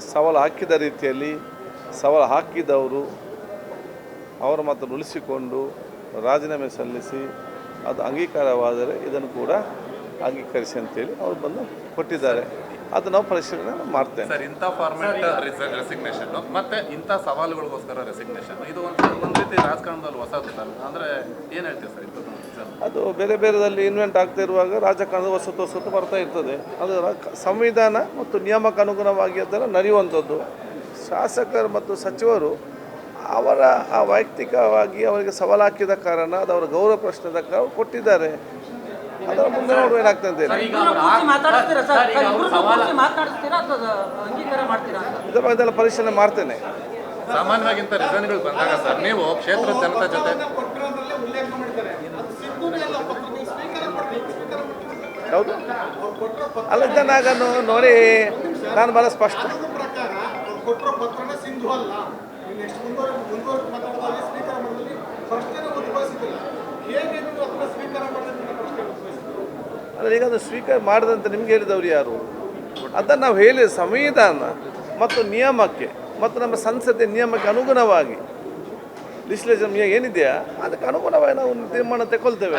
ಸವಾಲು ಹಾಕಿದ ರೀತಿಯಲ್ಲಿ ಸವಾಲು ಹಾಕಿದವರು ಅವರ ಮಾತನ್ನು ಉಳಿಸಿಕೊಂಡು ರಾಜೀನಾಮೆ ಸಲ್ಲಿಸಿ ಅದು ಅಂಗೀಕಾರವಾದರೆ ಇದನ್ನು ಕೂಡ ಅಂಗೀಕರಿಸಿ ಅಂತೇಳಿ ಅವರು ಬಂದು ಕೊಟ್ಟಿದ್ದಾರೆ. ಅದು ನಾವು ಪರಿಶೀಲನೆ ಮಾಡ್ತೇವೆ ಸರ್. ಇಂಥ ಫಾರ್ಮೆಟ್ ರೆಸಿಗ್ನೇಷನ್ ಮತ್ತು ಇಂಥ ಸವಾಲುಗಳಿಗೋಸ್ಕರ ರೆಸಿಗ್ನೇಷನ್ ಇದು ಒಂದು ರೀತಿ ರಾಜಕಾರಣದಲ್ಲಿ ಹೊಸದು ಸರ್. ಅಂದರೆ ಏನು ಹೇಳ್ತೀವಿ ಸರ್ ಇಂಥದ್ದು? ಅದು ಬೇರೆ ಬೇರೆದಲ್ಲಿ ಇನ್ವೆಂಟ್ ಆಗ್ತಾ ಇರುವಾಗ ರಾಜಕಾರಣದ ಹೊಸತು ಬರ್ತಾ ಇರ್ತದೆ. ಅದು ಸಂವಿಧಾನ ಮತ್ತು ನಿಯಮಕ್ಕೆ ಅನುಗುಣವಾಗಿ ಅದನ್ನು ನಡೆಯುವಂಥದ್ದು. ಶಾಸಕರು ಮತ್ತು ಸಚಿವರು ಅವರ ವೈಯಕ್ತಿಕವಾಗಿ ಅವರಿಗೆ ಸವಾಲು ಹಾಕಿದ ಕಾರಣ ಅದು ಅವರ ಗೌರವ ಪ್ರಶ್ನೆದ ಕಾರಣ ಕೊಟ್ಟಿದ್ದಾರೆ. ಅದರ ಮುಂದೆ ನೋಡುವ ಏನಾಗ್ತದೆ ಅಂತ ಹೇಳಿ ಇದರ ಬಗ್ಗೆ ಪರಿಶೀಲನೆ ಮಾಡ್ತೇನೆ. ಸಾಮಾನ್ಯವಾಗಿ ಇಂಥ ರಿಸೈನ್ಗಳು ಬಂದಾಗ ಸರ್ ನೀವು ಕ್ಷೇತ್ರದ ಜನತೆ ಜೊತೆ ಹೌದು ಅಲ್ಲ ಜನಾಗನ್ನು ನೋಡಿ ನಾನು ಭಾಳ ಸ್ಪಷ್ಟ ಅಲ್ಲ ಈಗ ಅದು ಸ್ವೀಕಾರ ಮಾಡಿದಂತೆ ನಿಮ್ಗೆ ಹೇಳಿದವರು ಯಾರು? ಅದನ್ನು ನಾವು ಹೇಳಿ ಸಂವಿಧಾನ ಮತ್ತು ನಿಯಮಕ್ಕೆ ಮತ್ತು ನಮ್ಮ ಸಂಸದೀಯ ನಿಯಮಕ್ಕೆ ಅನುಗುಣವಾಗಿ ಲೆಜಿಸ್ಲೇಷನ್ ಏನಿದೆಯಾ ಅದಕ್ಕೆ ಅನುಗುಣವಾಗಿ ನಾವು ತೀರ್ಮಾನ ತಗೊಳ್ತೇವೆ.